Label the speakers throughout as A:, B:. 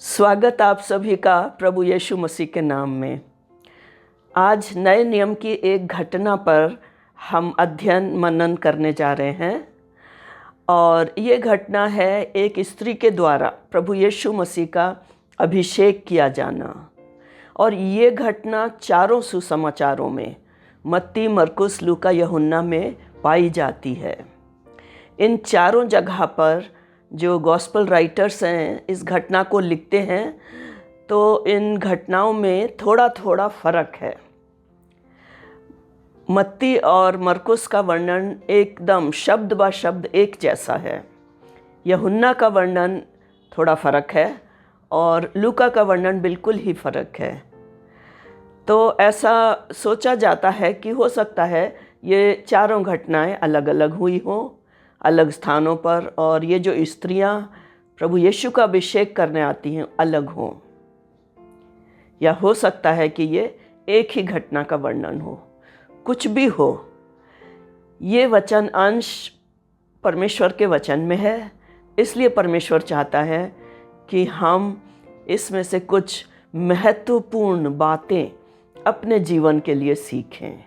A: स्वागत आप सभी का प्रभु यीशु मसीह के नाम में। आज नए नियम की एक घटना पर हम अध्ययन मनन करने जा रहे हैं और ये घटना है एक स्त्री के द्वारा प्रभु यीशु मसीह का अभिषेक किया जाना। और ये घटना चारों सुसमाचारों में मत्ती, मरकुस, लूका, यूहन्ना में पाई जाती है। इन चारों जगह पर जो गॉस्पेल राइटर्स हैं इस घटना को लिखते हैं तो इन घटनाओं में थोड़ा थोड़ा फ़र्क है। मत्ती और मरकुस का वर्णन एकदम शब्द ब शब्द एक जैसा है। यूहन्ना का वर्णन थोड़ा फ़र्क है और लूका का वर्णन बिल्कुल ही फ़र्क है। तो ऐसा सोचा जाता है कि हो सकता है ये चारों घटनाएं अलग अलग हुई हों, अलग स्थानों पर, और ये जो स्त्रियां प्रभु यीशु का अभिषेक करने आती हैं अलग हों, या हो सकता है कि ये एक ही घटना का वर्णन हो। कुछ भी हो, ये वचन अंश परमेश्वर के वचन में है, इसलिए परमेश्वर चाहता है कि हम इसमें से कुछ महत्वपूर्ण बातें अपने जीवन के लिए सीखें।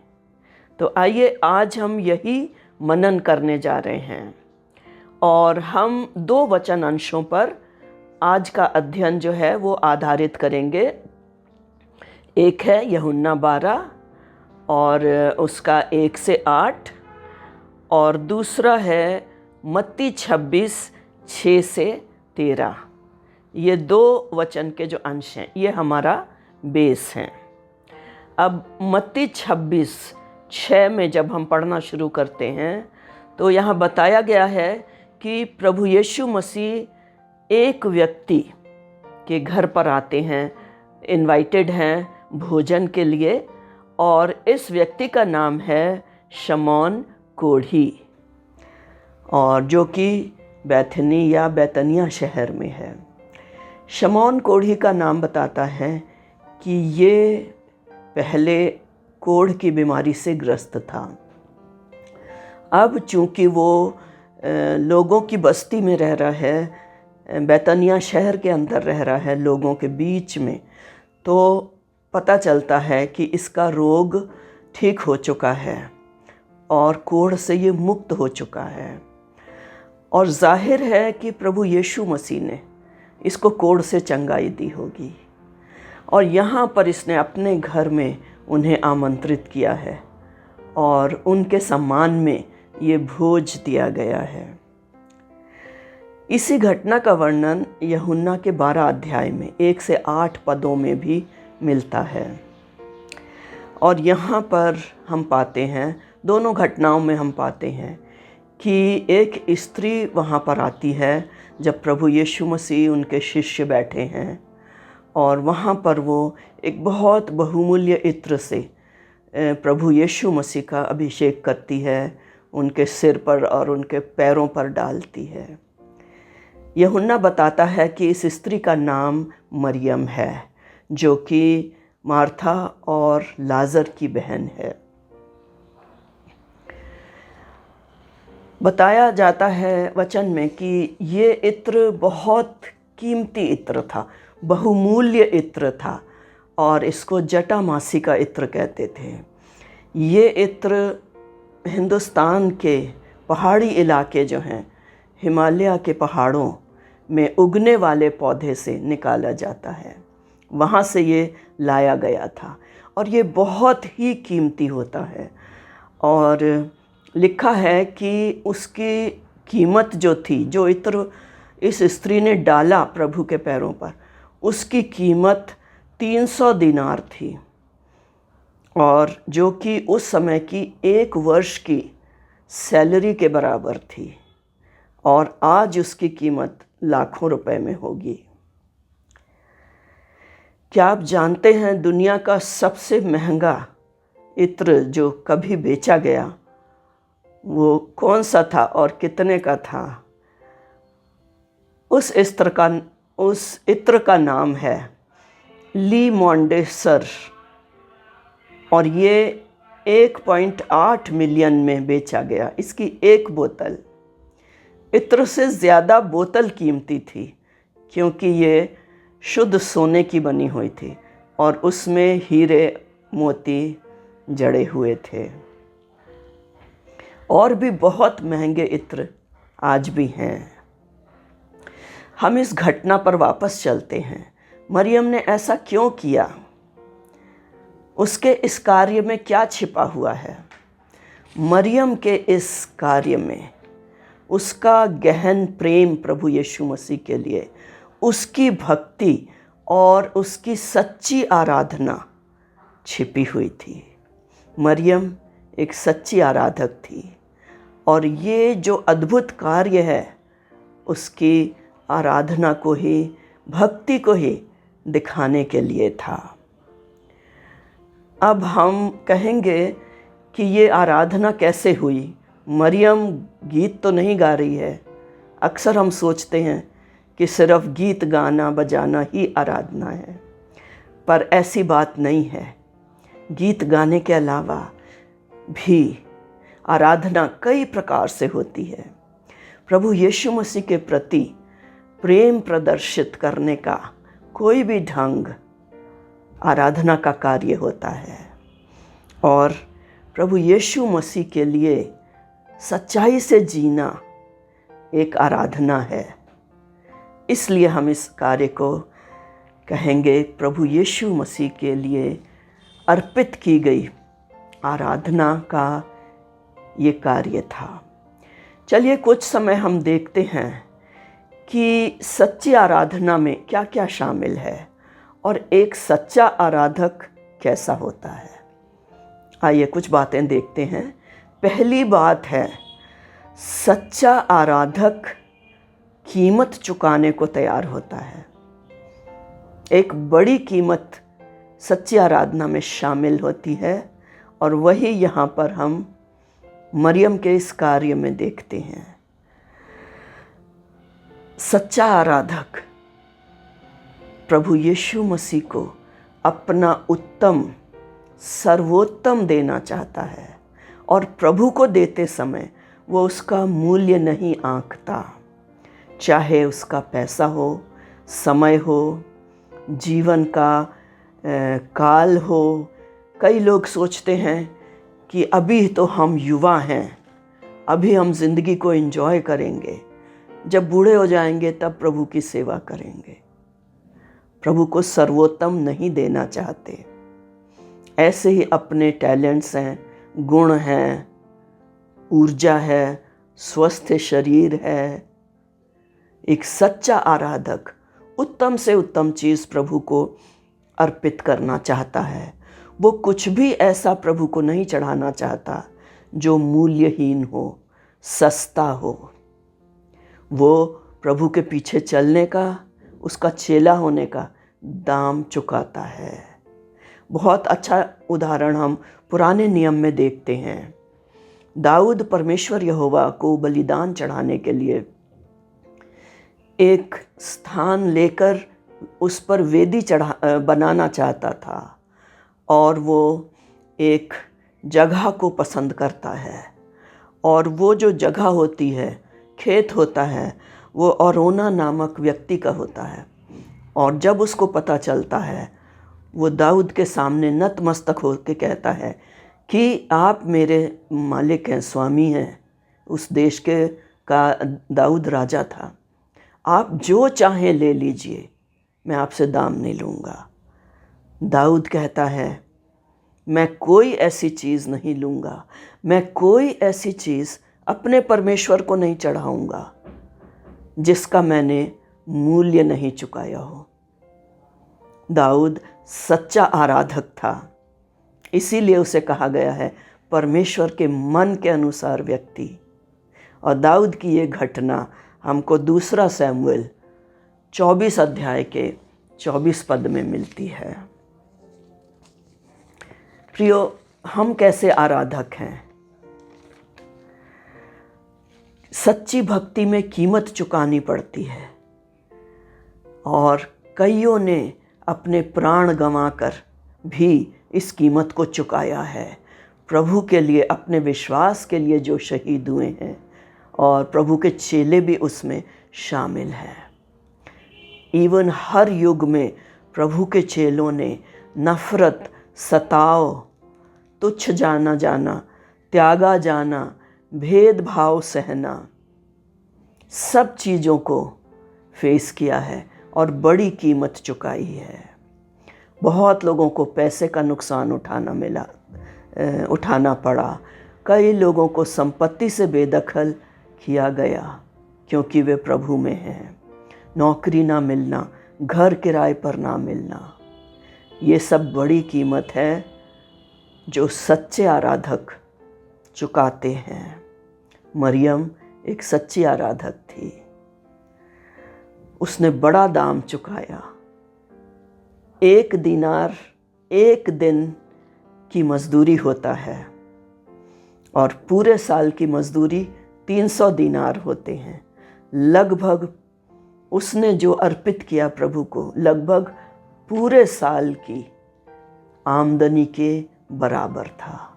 A: तो आइए आज हम यही मनन करने जा रहे हैं और हम दो वचन अंशों पर आज का अध्ययन जो है वो आधारित करेंगे। एक है यूहन्ना 12 और उसका 1 से 8, और दूसरा है मत्ती 26 6 से 13। ये दो वचन के जो अंश हैं ये हमारा बेस हैं। अब मत्ती 26 6 में जब हम पढ़ना शुरू करते हैं तो यहाँ बताया गया है कि प्रभु यीशु मसीह एक व्यक्ति के घर पर आते हैं, इनवाइटेड हैं भोजन के लिए, और इस व्यक्ति का नाम है शमौन कोढ़ी, और जो कि बैथनी या बैतनिया शहर में है। शमौन कोढ़ी का नाम बताता है कि ये पहले कोढ़ की बीमारी से ग्रस्त था। अब चूंकि वो लोगों की बस्ती में रह रहा है, बैतनिया शहर के अंदर रह रहा है लोगों के बीच में, तो पता चलता है कि इसका रोग ठीक हो चुका है और कोढ़ से ये मुक्त हो चुका है। और जाहिर है कि प्रभु यीशु मसीह ने इसको कोढ़ से चंगाई दी होगी, और यहाँ पर इसने अपने घर में उन्हें आमंत्रित किया है और उनके सम्मान में ये भोज दिया गया है। इसी घटना का वर्णन यूहन्ना के 12 अध्याय में 1 से 8 पदों में भी मिलता है। और यहाँ पर हम पाते हैं, दोनों घटनाओं में हम पाते हैं कि एक स्त्री वहाँ पर आती है जब प्रभु यीशु मसीह उनके शिष्य बैठे हैं, और वहाँ पर वो एक बहुत बहुमूल्य इत्र से प्रभु यीशु मसीह का अभिषेक करती है, उनके सिर पर और उनके पैरों पर डालती है। यूहन्ना बताता है कि इस स्त्री का नाम मरियम है, जो कि मार्था और लाजर की बहन है। बताया जाता है वचन में कि ये इत्र बहुत कीमती इत्र था, बहुमूल्य इत्र था, और इसको जटामासी का इत्र कहते थे। ये इत्र हिंदुस्तान के पहाड़ी इलाके जो हैं, हिमालय के पहाड़ों में उगने वाले पौधे से निकाला जाता है, वहाँ से ये लाया गया था, और ये बहुत ही कीमती होता है। और लिखा है कि उसकी कीमत जो थी, जो इत्र इस स्त्री ने डाला प्रभु के पैरों पर, उसकी कीमत 300 दिनार थी, और जो कि उस समय की 1 वर्ष की सैलरी के बराबर थी, और आज उसकी कीमत लाखों रुपए में होगी। क्या आप जानते हैं दुनिया का सबसे महंगा इत्र जो कभी बेचा गया वो कौन सा था और कितने का था? उस इत्र का नाम है ली मॉन्डेसर, और ये 1.8 मिलियन में बेचा गया। इसकी एक बोतल, इत्र से ज़्यादा बोतल कीमती थी, क्योंकि ये शुद्ध सोने की बनी हुई थी और उसमें हीरे मोती जड़े हुए थे। और भी बहुत महंगे इत्र आज भी हैं। हम इस घटना पर वापस चलते हैं। मरियम ने ऐसा क्यों किया? उसके इस कार्य में क्या छिपा हुआ है? मरियम के इस कार्य में उसका गहन प्रेम प्रभु यीशु मसीह के लिए, उसकी भक्ति और उसकी सच्ची आराधना छिपी हुई थी। मरियम एक सच्ची आराधक थी और ये जो अद्भुत कार्य है उसकी आराधना को ही, भक्ति को ही दिखाने के लिए था। अब हम कहेंगे कि ये आराधना कैसे हुई? मरियम गीत तो नहीं गा रही है। अक्सर हम सोचते हैं कि सिर्फ गीत गाना बजाना ही आराधना है, पर ऐसी बात नहीं है। गीत गाने के अलावा भी आराधना कई प्रकार से होती है। प्रभु यीशु मसीह के प्रति प्रेम प्रदर्शित करने का कोई भी ढंग आराधना का कार्य होता है और प्रभु यीशु मसीह के लिए सच्चाई से जीना एक आराधना है। इसलिए हम इस कार्य को कहेंगे प्रभु यीशु मसीह के लिए अर्पित की गई आराधना का ये कार्य था। चलिए कुछ समय हम देखते हैं कि सच्ची आराधना में क्या क्या शामिल है और एक सच्चा आराधक कैसा होता है। आइए कुछ बातें देखते हैं। पहली बात है, सच्चा आराधक कीमत चुकाने को तैयार होता है। एक बड़ी कीमत सच्ची आराधना में शामिल होती है और वही यहाँ पर हम मरियम के इस कार्य में देखते हैं। सच्चा आराधक प्रभु यीशु मसीह को अपना उत्तम, सर्वोत्तम देना चाहता है और प्रभु को देते समय वो उसका मूल्य नहीं आंकता, चाहे उसका पैसा हो, समय हो, जीवन का काल हो। कई लोग सोचते हैं कि अभी तो हम युवा हैं, अभी हम ज़िंदगी को एंजॉय करेंगे, जब बूढ़े हो जाएंगे तब प्रभु की सेवा करेंगे। प्रभु को सर्वोत्तम नहीं देना चाहते। ऐसे ही अपने टैलेंट्स हैं, गुण हैं, ऊर्जा है, स्वस्थ शरीर है। एक सच्चा आराधक उत्तम से उत्तम चीज़ प्रभु को अर्पित करना चाहता है। वो कुछ भी ऐसा प्रभु को नहीं चढ़ाना चाहता जो मूल्यहीन हो, सस्ता हो। वो प्रभु के पीछे चलने का, उसका चेला होने का दाम चुकाता है। बहुत अच्छा उदाहरण हम पुराने नियम में देखते हैं। दाऊद परमेश्वर यहोवा को बलिदान चढ़ाने के लिए एक स्थान लेकर उस पर वेदी बनाना चाहता था और वो एक जगह को पसंद करता है और वो जो जगह होती है, खेत होता है, वो अरोना नामक व्यक्ति का होता है। और जब उसको पता चलता है, वो दाऊद के सामने नतमस्तक होकर कहता है कि आप मेरे मालिक हैं, स्वामी हैं। उस देश के का दाऊद राजा था। आप जो चाहें ले लीजिए, मैं आपसे दाम नहीं लूँगा। दाऊद कहता है, मैं कोई ऐसी चीज़ नहीं लूँगा, मैं कोई ऐसी चीज़ अपने परमेश्वर को नहीं चढ़ाऊँगा जिसका मैंने मूल्य नहीं चुकाया हो। दाऊद सच्चा आराधक था, इसीलिए उसे कहा गया है परमेश्वर के मन के अनुसार व्यक्ति। और दाऊद की ये घटना हमको दूसरा शमूएल 24 अध्याय के 24 पद में मिलती है। प्रियो, हम कैसे आराधक हैं? सच्ची भक्ति में कीमत चुकानी पड़ती है और कईयों ने अपने प्राण गंवाकर भी इस कीमत को चुकाया है। प्रभु के लिए, अपने विश्वास के लिए जो शहीद हुए हैं और प्रभु के चेले भी उसमें शामिल हैं। इवन हर युग में प्रभु के चेलों ने नफरत, सताव, तुच्छ जाना जाना, त्यागा जाना, भेदभाव सहना, सब चीज़ों को फेस किया है और बड़ी कीमत चुकाई है। बहुत लोगों को पैसे का नुकसान उठाना पड़ा। कई लोगों को संपत्ति से बेदखल किया गया क्योंकि वे प्रभु में हैं। नौकरी ना मिलना, घर किराए पर ना मिलना, ये सब बड़ी कीमत है जो सच्चे आराधक चुकाते हैं। मरियम एक सच्ची आराधक थी, उसने बड़ा दाम चुकाया। 1 दीनार 1 दिन की मजदूरी होता है और पूरे साल की मजदूरी 300 दीनार होते हैं। लगभग उसने जो अर्पित किया प्रभु को, लगभग पूरे साल की आमदनी के बराबर था।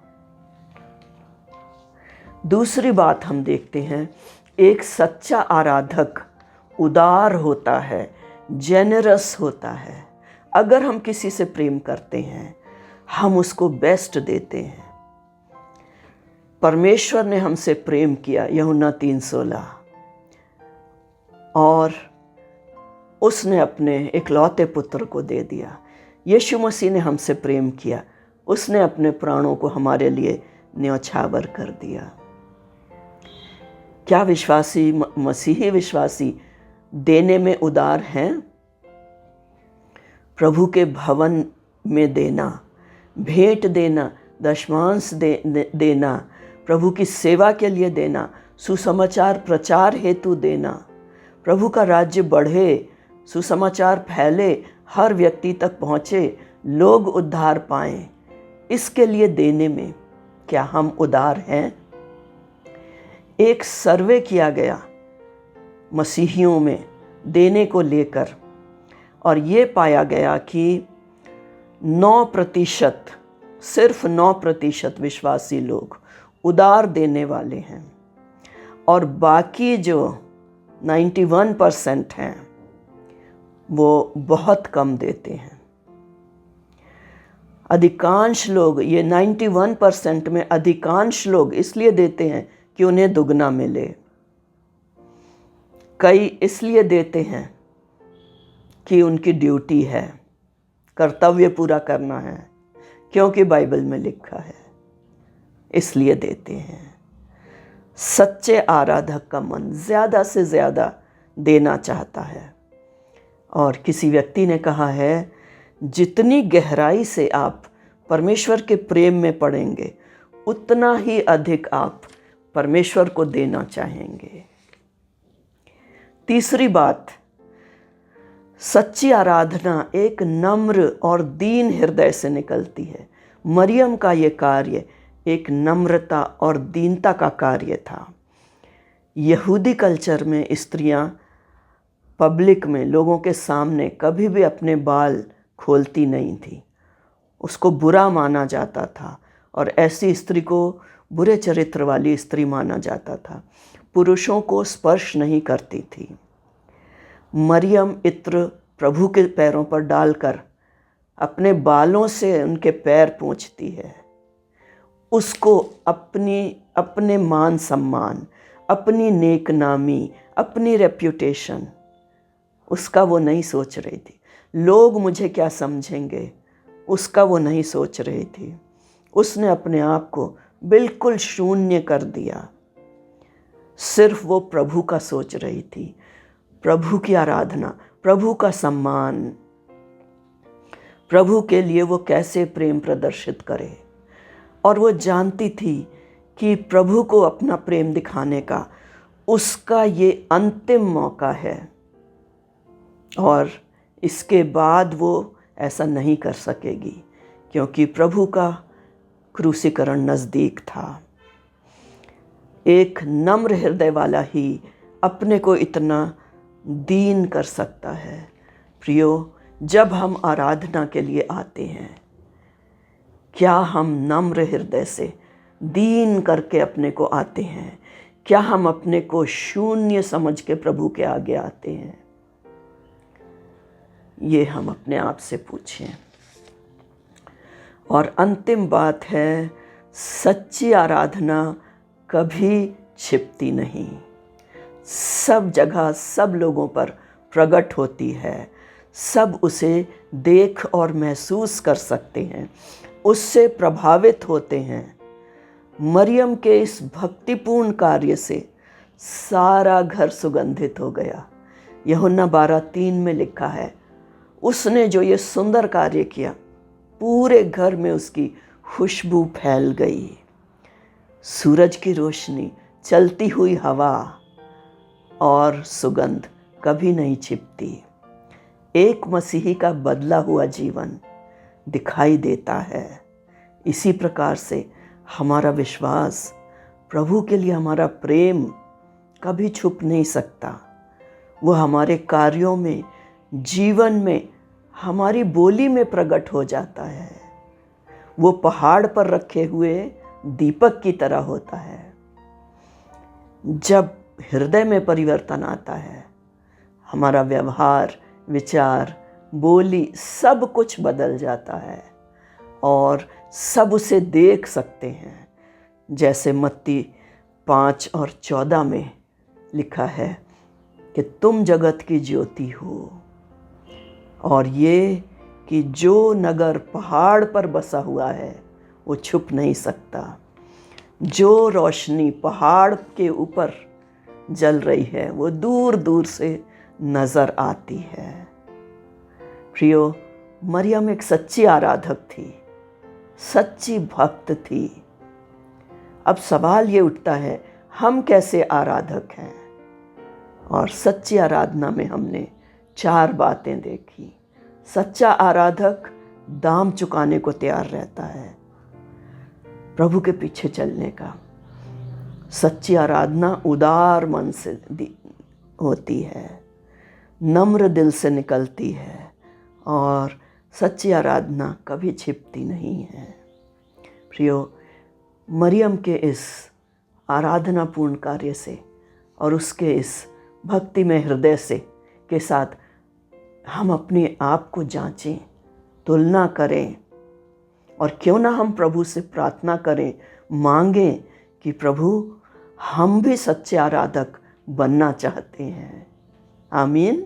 A: दूसरी बात हम देखते हैं, एक सच्चा आराधक उदार होता है, जेनरस होता है। अगर हम किसी से प्रेम करते हैं, हम उसको बेस्ट देते हैं। परमेश्वर ने हमसे प्रेम किया, यूहन्ना 3:16, और उसने अपने इकलौते पुत्र को दे दिया। यीशु मसीह ने हमसे प्रेम किया, उसने अपने प्राणों को हमारे लिए न्यौछावर कर दिया। क्या विश्वासी, मसीही विश्वासी देने में उदार हैं? प्रभु के भवन में देना, भेंट देना, दशमांश देना, प्रभु की सेवा के लिए देना, सुसमाचार प्रचार हेतु देना, प्रभु का राज्य बढ़े, सुसमाचार फैले, हर व्यक्ति तक पहुँचे, लोग उद्धार पाएं, इसके लिए देने में क्या हम उदार हैं? एक सर्वे किया गया मसीहियों में देने को लेकर, और ये पाया गया कि 9%, सिर्फ 9% विश्वासी लोग उदार देने वाले हैं, और बाकी जो 91% हैं वो बहुत कम देते हैं। अधिकांश लोग, ये 91% में अधिकांश लोग इसलिए देते हैं कि उन्हें दुगना मिले। कई इसलिए देते हैं कि उनकी ड्यूटी है, कर्तव्य पूरा करना है, क्योंकि बाइबल में लिखा है, इसलिए देते हैं। सच्चे आराधक का मन ज़्यादा से ज़्यादा देना चाहता है। और किसी व्यक्ति ने कहा है, जितनी गहराई से आप परमेश्वर के प्रेम में पड़ेंगे, उतना ही अधिक आप परमेश्वर को देना चाहेंगे। तीसरी बात, सच्ची आराधना एक नम्र और दीन हृदय से निकलती है। मरियम का ये कार्य एक नम्रता और दीनता का कार्य था। यहूदी कल्चर में स्त्रियां पब्लिक में, लोगों के सामने कभी भी अपने बाल खोलती नहीं थी, उसको बुरा माना जाता था और ऐसी स्त्री को बुरे चरित्र वाली स्त्री माना जाता था। पुरुषों को स्पर्श नहीं करती थी। मरियम इत्र प्रभु के पैरों पर डालकर अपने बालों से उनके पैर पोंछती है। उसको अपने मान सम्मान, अपनी नेक नामी, अपनी रेप्यूटेशन, उसका वो नहीं सोच रही थी। लोग मुझे क्या समझेंगे, उसका वो नहीं सोच रही थी। उसने अपने आप को बिल्कुल शून्य कर दिया। सिर्फ वो प्रभु का सोच रही थी, प्रभु की आराधना, प्रभु का सम्मान, प्रभु के लिए वो कैसे प्रेम प्रदर्शित करे। और वो जानती थी कि प्रभु को अपना प्रेम दिखाने का उसका ये अंतिम मौका है, और इसके बाद वो ऐसा नहीं कर सकेगी, क्योंकि प्रभु का क्रूसीकरण नज़दीक था। एक नम्र हृदय वाला ही अपने को इतना दीन कर सकता है। प्रियो, जब हम आराधना के लिए आते हैं, क्या हम नम्र हृदय से दीन करके अपने को आते हैं? क्या हम अपने को शून्य समझ के प्रभु के आगे आते हैं? ये हम अपने आप से पूछें। और अंतिम बात है, सच्ची आराधना कभी छिपती नहीं, सब जगह सब लोगों पर प्रकट होती है, सब उसे देख और महसूस कर सकते हैं, उससे प्रभावित होते हैं। मरियम के इस भक्तिपूर्ण कार्य से सारा घर सुगंधित हो गया। यूहन्ना 12:3 में लिखा है, उसने जो ये सुंदर कार्य किया, पूरे घर में उसकी खुशबू फैल गई। सूरज की रोशनी, चलती हुई हवा और सुगंध कभी नहीं छिपती। एक मसीही का बदला हुआ जीवन दिखाई देता है। इसी प्रकार से हमारा विश्वास, प्रभु के लिए हमारा प्रेम कभी छुप नहीं सकता। वो हमारे कार्यों में, जीवन में, हमारी बोली में प्रकट हो जाता है। वो पहाड़ पर रखे हुए दीपक की तरह होता है। जब हृदय में परिवर्तन आता है, हमारा व्यवहार, विचार, बोली, सब कुछ बदल जाता है और सब उसे देख सकते हैं। जैसे मत्ती 5:14 में लिखा है कि तुम जगत की ज्योति हो, और ये कि जो नगर पहाड़ पर बसा हुआ है वो छुप नहीं सकता। जो रोशनी पहाड़ के ऊपर जल रही है वो दूर दूर से नज़र आती है। प्रियो, मरियम एक सच्ची आराधक थी, सच्ची भक्त थी। अब सवाल ये उठता है, हम कैसे आराधक हैं? और सच्ची आराधना में हमने 4 बातें देखी। सच्चा आराधक दाम चुकाने को तैयार रहता है, प्रभु के पीछे चलने का। सच्ची आराधना उदार मन से होती है, नम्र दिल से निकलती है, और सच्ची आराधना कभी छिपती नहीं है। प्रियो, मरियम के इस आराधनापूर्ण कार्य से और उसके इस भक्तिमय हृदय से के साथ हम अपने आप को जांचें, तुलना करें, और क्यों ना हम प्रभु से प्रार्थना करें, मांगें कि प्रभु हम भी सच्चे आराधक बनना चाहते हैं। आमीन।